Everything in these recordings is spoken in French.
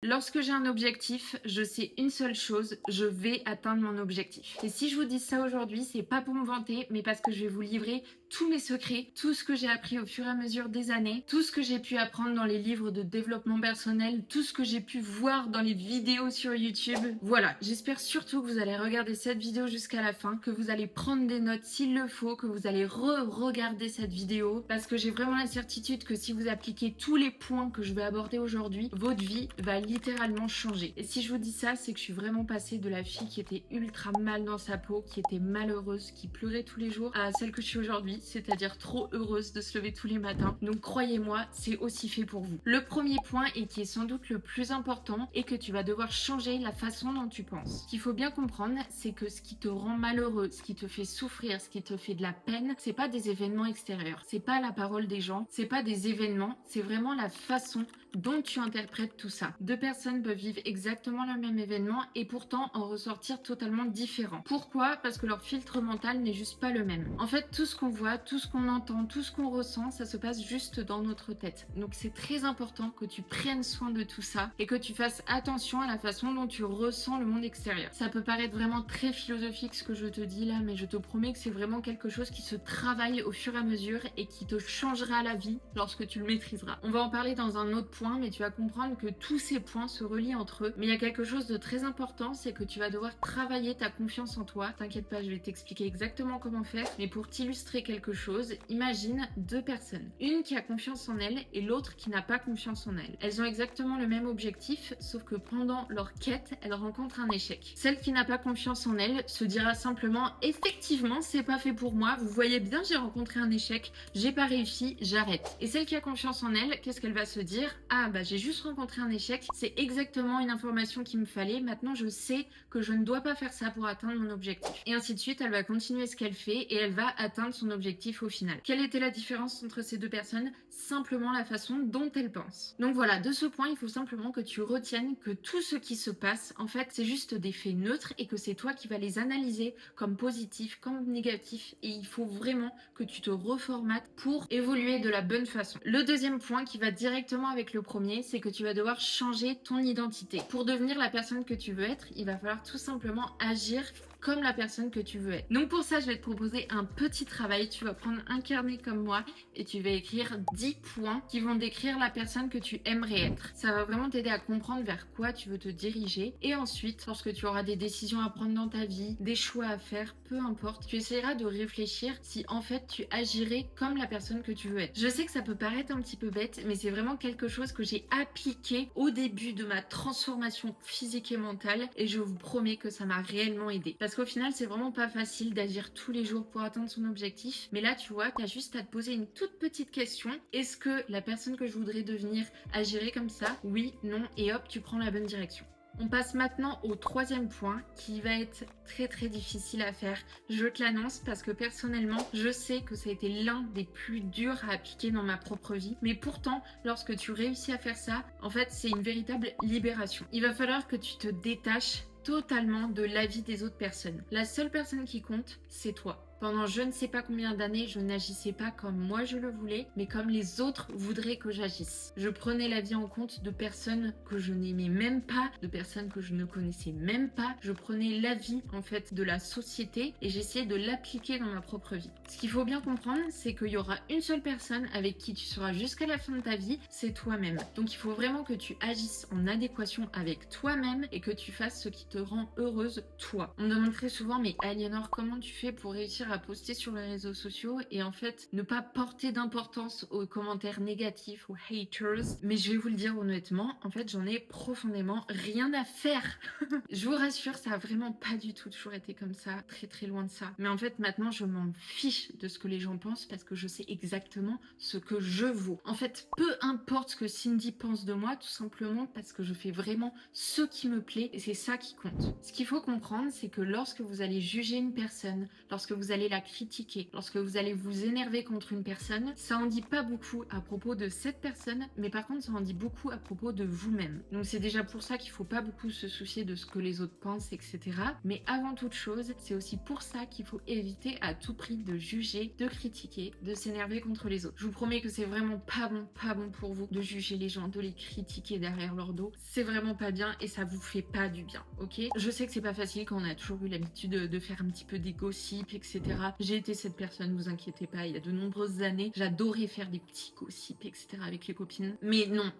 Lorsque j'ai un objectif, je sais une seule chose, je vais atteindre mon objectif. Et si je vous dis ça aujourd'hui, c'est pas pour me vanter, mais parce que je vais vous livrer tous mes secrets, tout ce que j'ai appris au fur et à mesure des années, tout ce que j'ai pu apprendre dans les livres de développement personnel, tout ce que j'ai pu voir dans les vidéos sur YouTube. Voilà, j'espère surtout que vous allez regarder cette vidéo jusqu'à la fin, que vous allez prendre des notes s'il le faut, que vous allez re-regarder cette vidéo, parce que j'ai vraiment la certitude que si vous appliquez tous les points que je vais aborder aujourd'hui, votre vie va littéralement changer. Et si je vous dis ça, c'est que je suis vraiment passée de la fille qui était ultra mal dans sa peau, qui était malheureuse, qui pleurait tous les jours, à celle que je suis aujourd'hui, c'est-à-dire trop heureuse de se lever tous les matins. Donc croyez-moi, c'est aussi fait pour vous. Le premier point, et qui est sans doute le plus important, est que tu vas devoir changer la façon dont tu penses. Ce qu'il faut bien comprendre, c'est que ce qui te rend malheureux, ce qui te fait souffrir, ce qui te fait de la peine, c'est pas des événements extérieurs, c'est pas la parole des gens, c'est pas des événements, c'est vraiment la façon dont tu interprètes tout ça. Deux personnes peuvent vivre exactement le même événement et pourtant en ressortir totalement différents. Pourquoi? Parce que leur filtre mental n'est juste pas le même. En fait, tout ce qu'on voit, tout ce qu'on entend, tout ce qu'on ressent, ça se passe juste dans notre tête. Donc c'est très important que tu prennes soin de tout ça et que tu fasses attention à la façon dont tu ressens le monde extérieur. Ça peut paraître vraiment très philosophique ce que je te dis là, mais je te promets que c'est vraiment quelque chose qui se travaille au fur et à mesure et qui te changera la vie lorsque tu le maîtriseras. On va en parler dans un autre point, mais tu vas comprendre que tous ces points se relient entre eux. Mais il y a quelque chose de très important, c'est que tu vas devoir travailler ta confiance en toi. T'inquiète pas, je vais t'expliquer exactement comment faire. Mais pour t'illustrer quelque chose, imagine deux personnes. Une qui a confiance en elle et l'autre qui n'a pas confiance en elle. Elles ont exactement le même objectif, sauf que pendant leur quête, elles rencontrent un échec. Celle qui n'a pas confiance en elle se dira simplement « Effectivement, c'est pas fait pour moi. Vous voyez bien, j'ai rencontré un échec. J'ai pas réussi, j'arrête. » Et celle qui a confiance en elle, qu'est-ce qu'elle va se dire? Ah bah j'ai juste rencontré un échec, c'est exactement une information qu'il me fallait, maintenant je sais que je ne dois pas faire ça pour atteindre mon objectif. Et ainsi de suite, elle va continuer ce qu'elle fait et elle va atteindre son objectif au final. Quelle était la différence entre ces deux personnes? Simplement la façon dont elles pensent. Donc voilà, de ce point, il faut simplement que tu retiennes que tout ce qui se passe, en fait, c'est juste des faits neutres et que c'est toi qui vas les analyser comme positifs, comme négatifs, et il faut vraiment que tu te reformates pour évoluer de la bonne façon. Le deuxième point qui va directement avec le premier, c'est que tu vas devoir changer ton identité. Pour devenir la personne que tu veux être, il va falloir tout simplement agir comme la personne que tu veux être. Donc pour ça, je vais te proposer un petit travail. Tu vas prendre un carnet comme moi et tu vas écrire 10 points qui vont décrire la personne que tu aimerais être. Ça va vraiment t'aider à comprendre vers quoi tu veux te diriger. Et ensuite, lorsque tu auras des décisions à prendre dans ta vie, des choix à faire, peu importe, tu essaieras de réfléchir si en fait tu agirais comme la personne que tu veux être. Je sais que ça peut paraître un petit peu bête, mais c'est vraiment quelque chose que j'ai appliqué au début de ma transformation physique et mentale et je vous promets que ça m'a réellement aidé. Parce qu'au final, c'est vraiment pas facile d'agir tous les jours pour atteindre son objectif. Mais là, tu vois, t'as juste à te poser une toute petite question. Est-ce que la personne que je voudrais devenir agirait comme ça? Oui, non, et hop, tu prends la bonne direction. On passe maintenant au troisième point qui va être très difficile à faire. Je te l'annonce parce que personnellement, je sais que ça a été l'un des plus durs à appliquer dans ma propre vie. Mais pourtant, lorsque tu réussis à faire ça, en fait, c'est une véritable libération. Il va falloir que tu te détaches totalement de l'avis des autres personnes. La seule personne qui compte, c'est toi. Pendant je ne sais pas combien d'années, je n'agissais pas comme moi je le voulais, mais comme les autres voudraient que j'agisse. Je prenais la vie en compte de personnes que je n'aimais même pas, de personnes que je ne connaissais même pas. Je prenais l'avis en fait de la société et j'essayais de l'appliquer dans ma propre vie. Ce qu'il faut bien comprendre, c'est qu'il y aura une seule personne avec qui tu seras jusqu'à la fin de ta vie, c'est toi-même. Donc il faut vraiment que tu agisses en adéquation avec toi-même et que tu fasses ce qui te rend heureuse toi. On me demande très souvent, mais Aliénor, comment tu fais pour réussir à poster sur les réseaux sociaux et en fait ne pas porter d'importance aux commentaires négatifs, aux haters? Mais je vais vous le dire honnêtement, en fait j'en ai profondément rien à faire. Je vous rassure, ça a vraiment pas du tout toujours été comme ça, très loin de ça. Mais en fait maintenant je m'en fiche de ce que les gens pensent parce que je sais exactement ce que je vaux. En fait peu importe ce que Cindy pense de moi, tout simplement parce que je fais vraiment ce qui me plaît et c'est ça qui compte. Ce qu'il faut comprendre, c'est que lorsque vous allez juger une personne, lorsque vous allez allez la critiquer, lorsque vous allez vous énerver contre une personne, ça en dit pas beaucoup à propos de cette personne, mais par contre ça en dit beaucoup à propos de vous-même. Donc c'est déjà pour ça qu'il faut pas beaucoup se soucier de ce que les autres pensent, etc. Mais avant toute chose, c'est aussi pour ça qu'il faut éviter à tout prix de juger, de critiquer, de s'énerver contre les autres. Je vous promets que c'est vraiment pas bon pour vous de juger les gens, de les critiquer derrière leur dos. C'est vraiment pas bien et ça vous fait pas du bien, ok? Je sais que c'est pas facile quand on a toujours eu l'habitude de faire un petit peu des gossips, etc. J'ai été cette personne, vous inquiétez pas, il y a de nombreuses années, j'adorais faire des petits gossips, etc. avec les copines. Mais non,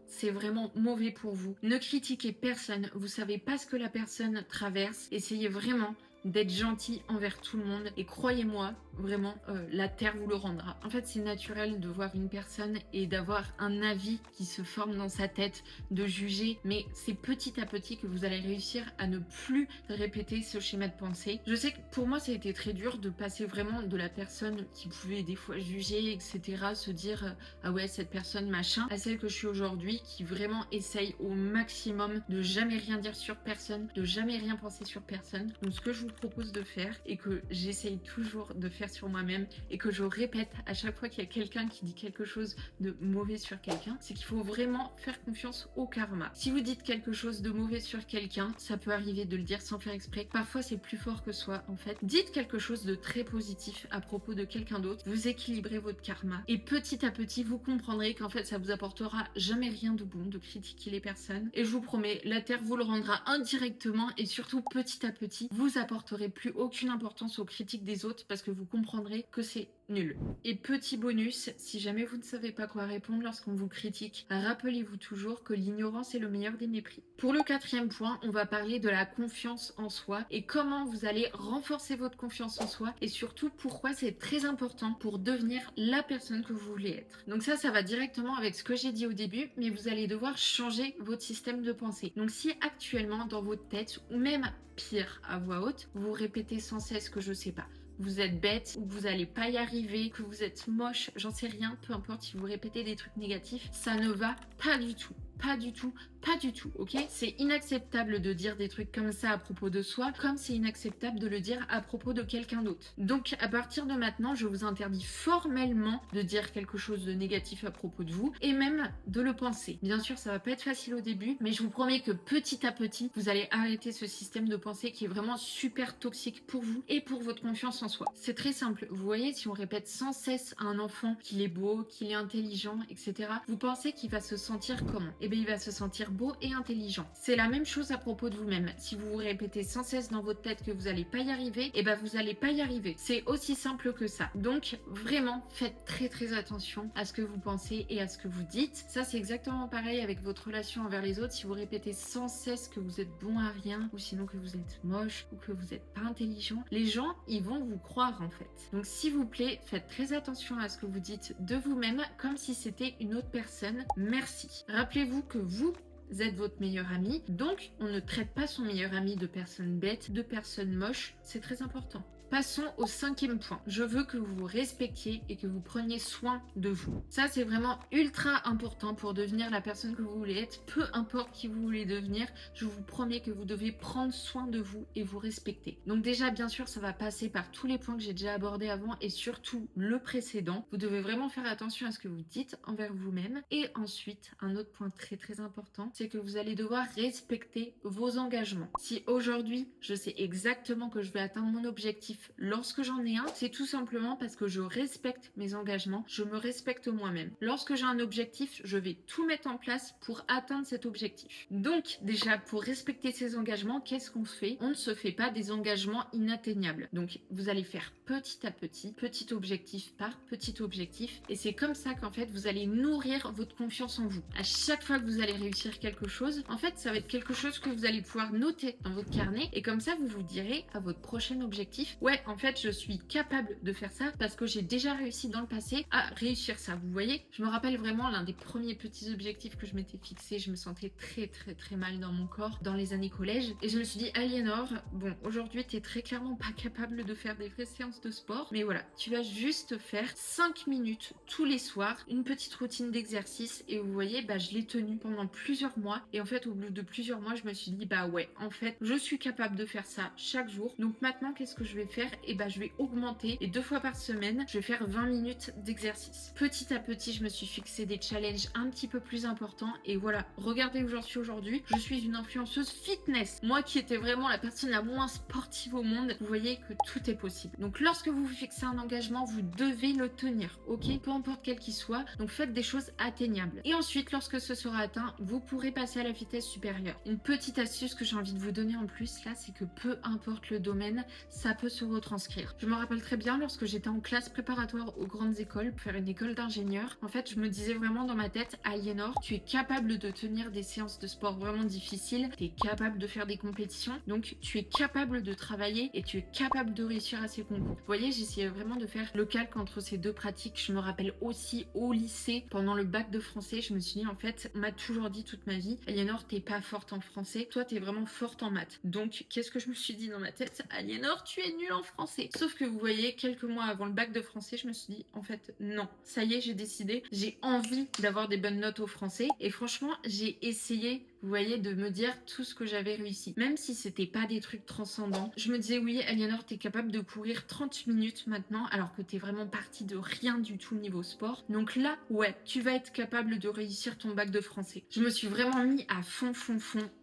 c'est vraiment mauvais pour vous. Ne critiquez personne, vous savez pas ce que la personne traverse. Essayez vraiment d'être gentil envers tout le monde et croyez-moi, vraiment, la terre vous le rendra. En fait, c'est naturel de voir une personne et d'avoir un avis qui se forme dans sa tête, de juger, mais c'est petit à petit que vous allez réussir à ne plus répéter ce schéma de pensée. Je sais que pour moi, ça a été très dur de passer vraiment de la personne qui pouvait des fois juger, etc., se dire ah ouais, cette personne machin, à celle que je suis aujourd'hui, qui vraiment essaye au maximum de jamais rien dire sur personne, de jamais rien penser sur personne. Donc ce que je vous propose de faire et que j'essaye toujours de faire sur moi-même et que je répète à chaque fois qu'il y a quelqu'un qui dit quelque chose de mauvais sur quelqu'un, c'est qu'il faut vraiment faire confiance au karma. Si vous dites quelque chose de mauvais sur quelqu'un, ça peut arriver de le dire sans faire exprès. Parfois c'est plus fort que soi en fait. Dites quelque chose de très positif à propos de quelqu'un d'autre, vous équilibrez votre karma et petit à petit vous comprendrez qu'en fait ça vous apportera jamais rien de bon de critiquer les personnes et je vous promets, la terre vous le rendra indirectement et surtout petit à petit vous apporterez plus aucune importance aux critiques des autres parce que vous comprendrez que c'est nul. Et petit bonus, si jamais vous ne savez pas quoi répondre lorsqu'on vous critique, rappelez-vous toujours que l'ignorance est le meilleur des mépris. Pour le 4e point, on va parler de la confiance en soi et comment vous allez renforcer votre confiance en soi et surtout pourquoi c'est très important pour devenir la personne que vous voulez être. Donc ça va directement avec ce que j'ai dit au début, mais vous allez devoir changer votre système de pensée. Donc si actuellement dans votre tête, ou même pire à voix haute, vous répétez sans cesse que je sais pas, vous êtes bête ou que vous n'allez pas y arriver, que vous êtes moche, j'en sais rien, peu importe si vous répétez des trucs négatifs, ça ne va pas du tout. Pas du tout, pas du tout, ok? C'est inacceptable de dire des trucs comme ça à propos de soi, comme c'est inacceptable de le dire à propos de quelqu'un d'autre. Donc, à partir de maintenant, je vous interdis formellement de dire quelque chose de négatif à propos de vous, et même de le penser. Bien sûr, ça va pas être facile au début, mais je vous promets que petit à petit, vous allez arrêter ce système de pensée qui est vraiment super toxique pour vous et pour votre confiance en soi. C'est très simple. Vous voyez, si on répète sans cesse à un enfant qu'il est beau, qu'il est intelligent, etc., vous pensez qu'il va se sentir comment? Il va se sentir beau et intelligent. C'est la même chose à propos de vous-même. Si vous vous répétez sans cesse dans votre tête que vous n'allez pas y arriver, vous n'allez pas y arriver. C'est aussi simple que ça. Donc vraiment, faites très attention à ce que vous pensez et à ce que vous dites. Ça, c'est exactement pareil avec votre relation envers les autres. Si vous répétez sans cesse que vous êtes bon à rien, ou sinon que vous êtes moche, ou que vous n'êtes pas intelligent, les gens, ils vont vous croire en fait. Donc s'il vous plaît, faites très attention à ce que vous dites de vous-même, comme si c'était une autre personne. Merci. Rappelez-vous que vous êtes votre meilleur ami, donc on ne traite pas son meilleur ami de personne bête, de personne moche, c'est très important. Passons au 5e point. Je veux que vous vous respectiez et que vous preniez soin de vous. Ça, c'est vraiment ultra important pour devenir la personne que vous voulez être. Peu importe qui vous voulez devenir, je vous promets que vous devez prendre soin de vous et vous respecter. Donc déjà, bien sûr, ça va passer par tous les points que j'ai déjà abordés avant et surtout le précédent. Vous devez vraiment faire attention à ce que vous dites envers vous-même. Et ensuite, un autre point très important, c'est que vous allez devoir respecter vos engagements. Si aujourd'hui, je sais exactement que je vais atteindre mon objectif lorsque j'en ai un, c'est tout simplement parce que je respecte mes engagements, je me respecte moi-même. Lorsque j'ai un objectif, je vais tout mettre en place pour atteindre cet objectif. Donc déjà, pour respecter ces engagements, qu'est-ce qu'on fait? On ne se fait pas des engagements inatteignables. Donc vous allez faire petit à petit, petit objectif par petit objectif, et c'est comme ça qu'en fait vous allez nourrir votre confiance en vous. À chaque fois que vous allez réussir quelque chose, en fait ça va être quelque chose que vous allez pouvoir noter dans votre carnet, et comme ça vous vous direz à votre prochain objectif, ouais, en fait, je suis capable de faire ça parce que j'ai déjà réussi dans le passé à réussir ça. Vous voyez, je me rappelle vraiment l'un des premiers petits objectifs que je m'étais fixé. Je me sentais très mal dans mon corps dans les années collège. Et je me suis dit, Aliénor, bon, aujourd'hui, t'es très clairement pas capable de faire des vraies séances de sport. Mais voilà, tu vas juste faire 5 minutes tous les soirs, une petite routine d'exercice. Et vous voyez, je l'ai tenue pendant plusieurs mois. Et en fait, au bout de plusieurs mois, je me suis dit, ouais, en fait, je suis capable de faire ça chaque jour. Donc maintenant, qu'est-ce que je vais faire? faire, et ben je vais augmenter et 2 fois par semaine, je vais faire 20 minutes d'exercice. Petit à petit, je me suis fixé des challenges un petit peu plus importants et voilà, regardez où j'en suis aujourd'hui. Je suis une influenceuse fitness. Moi qui étais vraiment la personne la moins sportive au monde, vous voyez que tout est possible. Donc lorsque vous vous fixez un engagement, vous devez le tenir, ok? Peu importe quel qu'il soit. Donc faites des choses atteignables. Et ensuite, lorsque ce sera atteint, vous pourrez passer à la vitesse supérieure. Une petite astuce que j'ai envie de vous donner en plus là, c'est que peu importe le domaine, ça peut se retranscrire. Je me rappelle très bien lorsque j'étais en classe préparatoire aux grandes écoles pour faire une école d'ingénieur. En fait, je me disais vraiment dans ma tête, Aliénor, tu es capable de tenir des séances de sport vraiment difficiles, tu es capable de faire des compétitions, donc tu es capable de travailler et tu es capable de réussir à ces concours. Vous voyez, j'essayais vraiment de faire le calque entre ces deux pratiques. Je me rappelle aussi au lycée, pendant le bac de français, je me suis dit en fait, on m'a toujours dit toute ma vie, Aliénor, t'es pas forte en français, toi t'es vraiment forte en maths. Donc qu'est-ce que je me suis dit dans ma tête? Aliénor, tu es nulle en français. Sauf que vous voyez, quelques mois avant le bac de français, je me suis dit en fait non, ça y est, j'ai décidé, j'ai envie d'avoir des bonnes notes au français et franchement, j'ai essayé, vous voyez, de me dire tout ce que j'avais réussi. Même si c'était pas des trucs transcendants, je me disais oui, Aliénor, t'es capable de courir 30 minutes maintenant alors que t'es vraiment partie de rien du tout niveau sport. Donc là, ouais, tu vas être capable de réussir ton bac de français. Je me suis vraiment mis à fond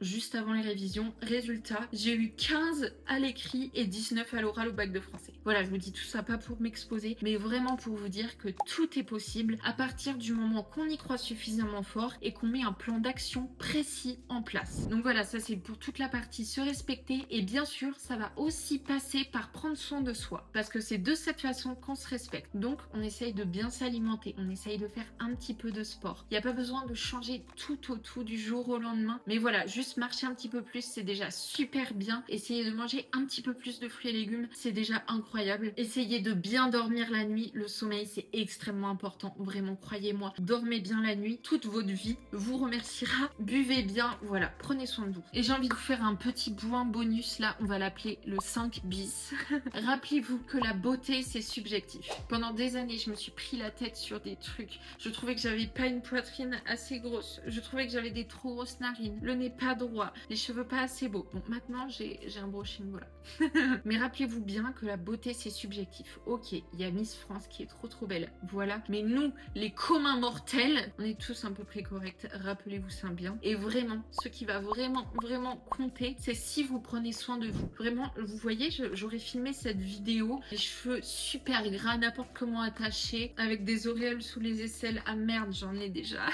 juste avant les révisions. Résultat, j'ai eu 15 à l'écrit et 19 à l'oral au bac de français. Voilà, je vous dis tout ça pas pour m'exposer, mais vraiment pour vous dire que tout est possible à partir du moment qu'on y croit suffisamment fort et qu'on met un plan d'action précis en place. Donc voilà, ça c'est pour toute la partie se respecter et bien sûr, ça va aussi passer par prendre soin de soi parce que c'est de cette façon qu'on se respecte. Donc on essaye de bien s'alimenter, on essaye de faire un petit peu de sport. Il n'y a pas besoin de changer tout au tout du jour au lendemain, mais voilà, juste marcher un petit peu plus, c'est déjà super bien. Essayer de manger un petit peu plus de fruits et légumes, c'est déjà incroyable. Essayez de bien dormir la nuit, le sommeil c'est extrêmement important, vraiment croyez-moi. Dormez bien la nuit, toute votre vie vous remerciera. Buvez bien, voilà, prenez soin de vous. Et j'ai envie de vous faire un petit point bonus là, on va l'appeler le 5 bis. Rappelez-vous que la beauté c'est subjectif. Pendant des années, je me suis pris la tête sur des trucs. Je trouvais que j'avais pas une poitrine assez grosse. Je trouvais que j'avais des trop grosses narines, le nez pas droit, les cheveux pas assez beaux. Bon, maintenant j'ai un brushing, voilà. Mais rappelez-vous bien que la beauté c'est subjectif. Ok, il y a Miss France qui est trop belle, voilà. Mais nous, les communs mortels, on est tous à peu près corrects. Rappelez-vous ça bien. Et vraiment, ce qui va vraiment compter, c'est si vous prenez soin de vous. Vraiment, vous voyez, j'aurais filmé cette vidéo, les cheveux super gras, n'importe comment attachés, avec des auréoles sous les aisselles. Ah merde, j'en ai déjà.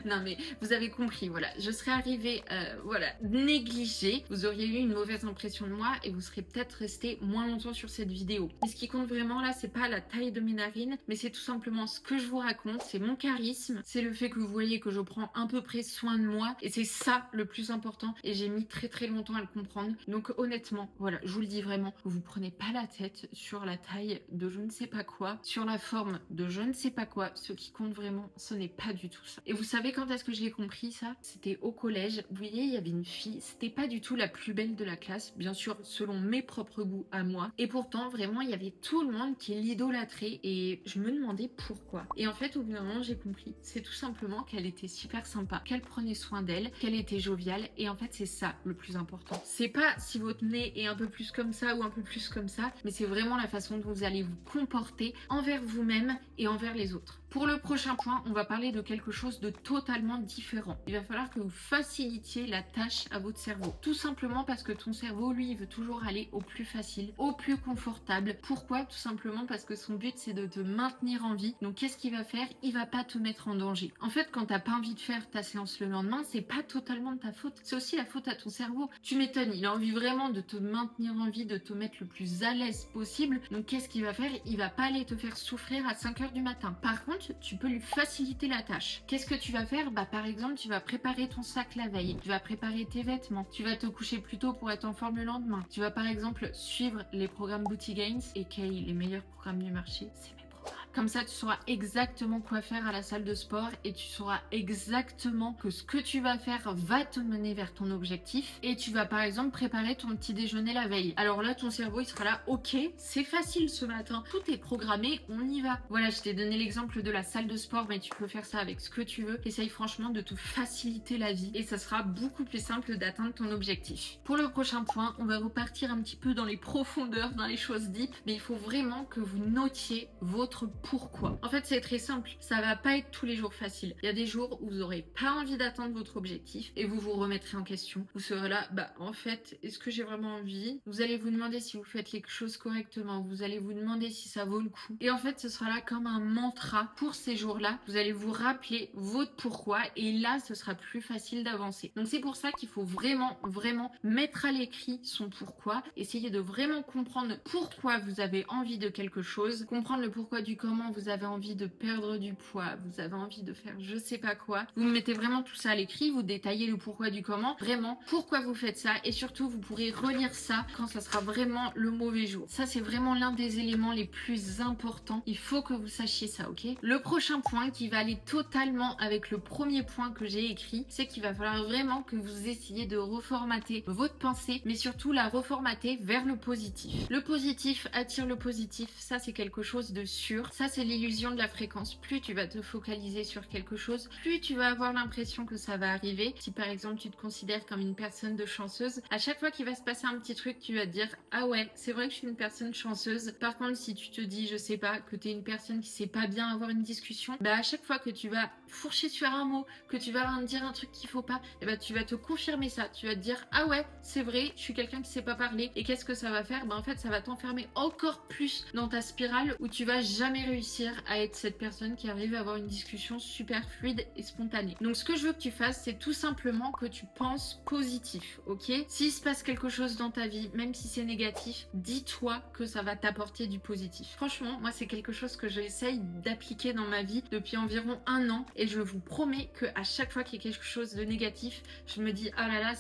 Non mais vous avez compris, voilà. Je serais arrivée, voilà, négligée. Vous auriez eu une mauvaise impression de moi et vous serez peut-être resté moins longtemps sur cette vidéo. Mais ce qui compte vraiment là, c'est pas la taille de mes narines, mais c'est tout simplement ce que je vous raconte, c'est mon charisme, c'est le fait que vous voyez que je prends à peu près soin de moi et c'est ça le plus important et j'ai mis très longtemps à le comprendre. Donc honnêtement, voilà, je vous le dis vraiment, vous prenez pas la tête sur la taille de je ne sais pas quoi, sur la forme de je ne sais pas quoi. Ce qui compte vraiment, ce n'est pas du tout ça. Et vous savez quand est-ce que je l'ai compris ça? C'était au collège. Vous voyez, il y avait une fille, c'était pas du tout la plus belle de la classe, bien sûr selon mes propres goûts à moi. Et pourtant, vraiment, il y avait tout le monde qui l'idolâtrait et je me demandais pourquoi. Et en fait, au bout d'un moment, j'ai compris. C'est tout simplement qu'elle était super sympa, qu'elle prenait soin d'elle, qu'elle était joviale et en fait, c'est ça le plus important. C'est pas si votre nez est un peu plus comme ça ou un peu plus comme ça, mais c'est vraiment la façon dont vous allez vous comporter envers vous-même et envers les autres. Pour le prochain point, on va parler de quelque chose de totalement différent. Il va falloir que vous facilitiez la tâche à votre cerveau. Tout simplement parce que ton cerveau, lui, il veut toujours aller au plus facile, au plus confortable. Pourquoi? Tout simplement parce que son but, c'est de te maintenir en vie. Donc, qu'est-ce qu'il va faire? Il va pas te mettre en danger. En fait, quand t'as pas envie de faire ta séance le lendemain, c'est pas totalement de ta faute. C'est aussi la faute à ton cerveau. Tu m'étonnes, il a envie vraiment de te maintenir en vie, de te mettre le plus à l'aise possible. Donc, qu'est-ce qu'il va faire? Il va pas aller te faire souffrir à 5 heures du matin. Par contre, tu peux lui faciliter la tâche. Qu'est-ce que tu vas faire? Bah par exemple, tu vas préparer ton sac la veille, tu vas préparer tes vêtements, tu vas te coucher plus tôt pour être en forme le lendemain. Tu vas par exemple suivre les programmes Booty Gains et les meilleurs programmes du marché, c'est mes programmes Comme ça, tu sauras exactement quoi faire à la salle de sport et tu sauras exactement que ce que tu vas faire va te mener vers ton objectif. Et tu vas par exemple préparer ton petit déjeuner la veille. Alors là, ton cerveau, il sera là, ok, c'est facile ce matin, tout est programmé, on y va. Voilà, je t'ai donné l'exemple de la salle de sport, mais tu peux faire ça avec ce que tu veux. Essaye franchement de te faciliter la vie et ça sera beaucoup plus simple d'atteindre ton objectif. Pour le prochain point, on va repartir un petit peu dans les profondeurs, dans les choses deep, mais il faut vraiment que vous notiez votre pourquoi. En fait, c'est très simple, ça va pas être tous les jours facile. Il y a des jours où vous aurez pas envie d'atteindre votre objectif et vous vous remettrez en question. Vous serez là, bah en fait, est-ce que j'ai vraiment envie? Vous allez vous demander si vous faites les choses correctement, vous allez vous demander si ça vaut le coup. Et en fait, ce sera là comme un mantra pour ces jours-là. Vous allez vous rappeler votre pourquoi et là, ce sera plus facile d'avancer. Donc c'est pour ça qu'il faut vraiment mettre à l'écrit son pourquoi, essayer de vraiment comprendre pourquoi vous avez envie de quelque chose, comprendre le pourquoi du comment vous avez envie de perdre du poids, vous avez envie de faire je sais pas quoi. Vous mettez vraiment tout ça à l'écrit, vous détaillez le pourquoi du comment, vraiment pourquoi vous faites ça et surtout vous pourrez relire ça quand ça sera vraiment le mauvais jour. Ça c'est vraiment l'un des éléments les plus importants. Il faut que vous sachiez ça, ok? Le prochain point qui va aller totalement avec le premier point que j'ai écrit, c'est qu'il va falloir vraiment que vous essayiez de reformater votre pensée, mais surtout la reformater vers le positif. Le positif attire le positif, ça c'est quelque chose de sûr. Ça c'est l'illusion de la fréquence. Plus tu vas te focaliser sur quelque chose, plus tu vas avoir l'impression que ça va arriver. Si par exemple tu te considères comme une personne de chanceuse, à chaque fois qu'il va se passer un petit truc, tu vas te dire ah ouais, c'est vrai que je suis une personne chanceuse. Par contre, si tu te dis, je sais pas, que t'es une personne qui sait pas bien avoir une discussion, bah à chaque fois que tu vas fourcher sur un mot, que tu vas dire un truc qu'il faut pas, et bah tu vas te confirmer ça. Tu vas te dire ah ouais, c'est vrai, je suis quelqu'un qui sait pas parler. Et qu'est-ce que ça va faire? Bah en fait, ça va t'enfermer encore plus dans ta spirale où tu vas jamais réussir à être cette personne qui arrive à avoir une discussion super fluide et spontanée. Donc ce que je veux que tu fasses, c'est tout simplement que tu penses positif, ok? S'il se passe quelque chose dans ta vie, même si c'est négatif, dis-toi que ça va t'apporter du positif. Franchement, moi c'est quelque chose que j'essaye d'appliquer dans ma vie depuis environ 1 an et je vous promets que à chaque fois qu'il y a quelque chose de négatif, je me dis ah là là,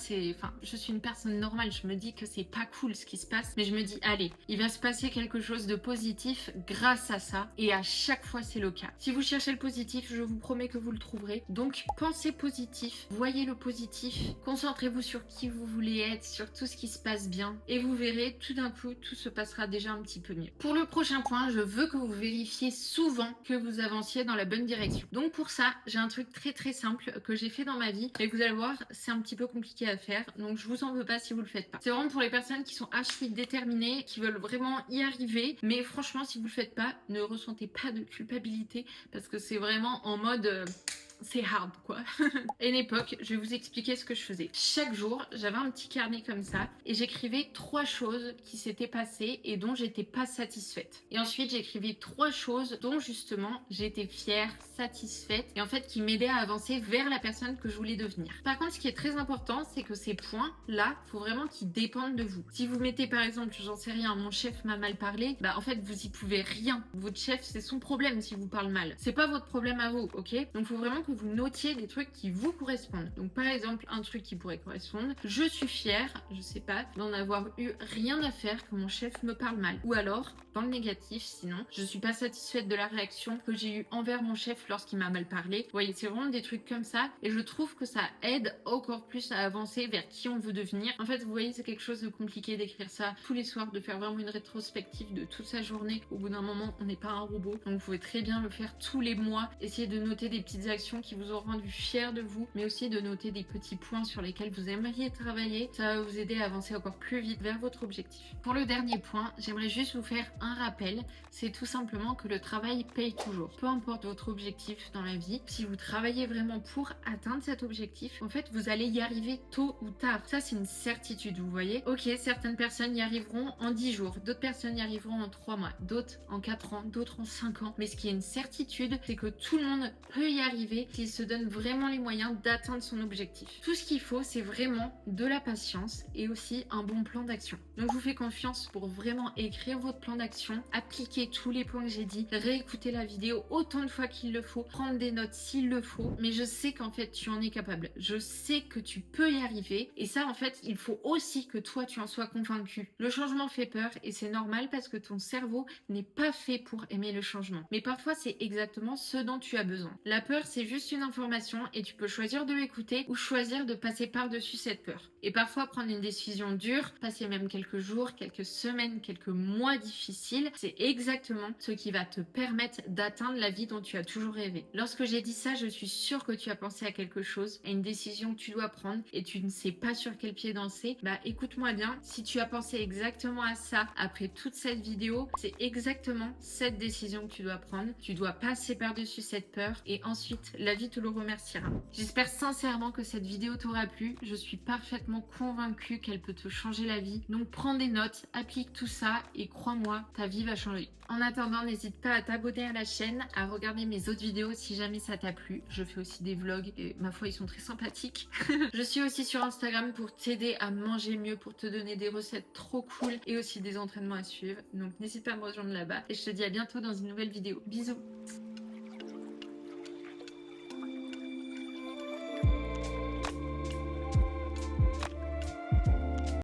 je suis une personne normale, je me dis que c'est pas cool ce qui se passe, mais je me dis allez, il va se passer quelque chose de positif grâce à ça et à chaque fois c'est le cas. Si vous cherchez le positif, je vous promets que vous le trouverez. Donc pensez positif, voyez le positif, concentrez-vous sur qui vous voulez être, sur tout ce qui se passe bien et vous verrez tout d'un coup tout se passera déjà un petit peu mieux. Pour le prochain point, je veux que vous vérifiez souvent que vous avanciez dans la bonne direction. Donc pour ça, j'ai un truc très simple que j'ai fait dans ma vie et vous allez voir, c'est un petit peu compliqué à faire, donc je vous en veux pas si vous le faites pas. C'est vraiment pour les personnes qui sont archi déterminées, qui veulent vraiment y arriver, mais franchement si vous le faites pas, ne ressentez pas de culpabilité parce que c'est vraiment en mode c'est hard quoi. À une époque, je vais vous expliquer ce que je faisais. Chaque jour, j'avais un petit carnet comme ça et j'écrivais 3 choses qui s'étaient passées et dont j'étais pas satisfaite. Et ensuite, j'écrivais 3 choses dont justement j'étais fière, satisfaite et en fait qui m'aidaient à avancer vers la personne que je voulais devenir. Par contre, ce qui est très important, c'est que ces points-là, faut vraiment qu'ils dépendent de vous. Si vous mettez par exemple, j'en sais rien, mon chef m'a mal parlé, bah en fait, vous y pouvez rien. Votre chef, c'est son problème si vous parle mal. C'est pas votre problème à vous, ok? Donc, faut vraiment que vous notiez des trucs qui vous correspondent. Donc par exemple, un truc qui pourrait correspondre, je suis fière, je sais pas, d'en avoir eu rien à faire que mon chef me parle mal. Ou alors, dans le négatif, sinon, je suis pas satisfaite de la réaction que j'ai eue envers mon chef lorsqu'il m'a mal parlé. Vous voyez, c'est vraiment des trucs comme ça et je trouve que ça aide encore plus à avancer vers qui on veut devenir. En fait, vous voyez, c'est quelque chose de compliqué d'écrire ça tous les soirs, de faire vraiment une rétrospective de toute sa journée. Au bout d'un moment, on n'est pas un robot, donc vous pouvez très bien le faire tous les mois. Essayez de noter des petites actions qui vous ont rendu fier de vous, mais aussi de noter des petits points sur lesquels vous aimeriez travailler. Ça va vous aider à avancer encore plus vite vers votre objectif. Pour le dernier point, j'aimerais juste vous faire un rappel. C'est tout simplement que le travail paye toujours. Peu importe votre objectif dans la vie, si vous travaillez vraiment pour atteindre cet objectif, en fait, vous allez y arriver tôt ou tard. Ça, c'est une certitude, vous voyez. Ok, certaines personnes y arriveront en 10 jours, d'autres personnes y arriveront en 3 mois, d'autres en 4 ans, d'autres en 5 ans. Mais ce qui est une certitude, c'est que tout le monde peut y arriver s'il se donne vraiment les moyens d'atteindre son objectif. Tout ce qu'il faut, c'est vraiment de la patience et aussi un bon plan d'action. Donc je vous fais confiance pour vraiment écrire votre plan d'action, appliquer tous les points que j'ai dit, réécouter la vidéo autant de fois qu'il le faut, prendre des notes s'il le faut, mais je sais qu'en fait tu en es capable. Je sais que tu peux y arriver et ça en fait il faut aussi que toi tu en sois convaincu. Le changement fait peur et c'est normal parce que ton cerveau n'est pas fait pour aimer le changement. Mais parfois c'est exactement ce dont tu as besoin. La peur c'est juste une information et tu peux choisir de l'écouter ou choisir de passer par-dessus cette peur. Et parfois prendre une décision dure, passer même quelques jours, quelques semaines, quelques mois difficiles, c'est exactement ce qui va te permettre d'atteindre la vie dont tu as toujours rêvé. Lorsque j'ai dit ça, je suis sûre que tu as pensé à quelque chose, à une décision que tu dois prendre et tu ne sais pas sur quel pied danser. Bah écoute-moi bien, si tu as pensé exactement à ça après toute cette vidéo, c'est exactement cette décision que tu dois prendre. Tu dois passer par-dessus cette peur et ensuite la vie te le remerciera. J'espère sincèrement que cette vidéo t'aura plu. Je suis parfaitement convaincue qu'elle peut te changer la vie. Donc prends des notes, applique tout ça et crois-moi, ta vie va changer. En attendant, n'hésite pas à t'abonner à la chaîne, à regarder mes autres vidéos si jamais ça t'a plu. Je fais aussi des vlogs et ma foi, ils sont très sympathiques. Je suis aussi sur Instagram pour t'aider à manger mieux, pour te donner des recettes trop cool et aussi des entraînements à suivre. Donc n'hésite pas à me rejoindre là-bas et je te dis à bientôt dans une nouvelle vidéo. Bisous!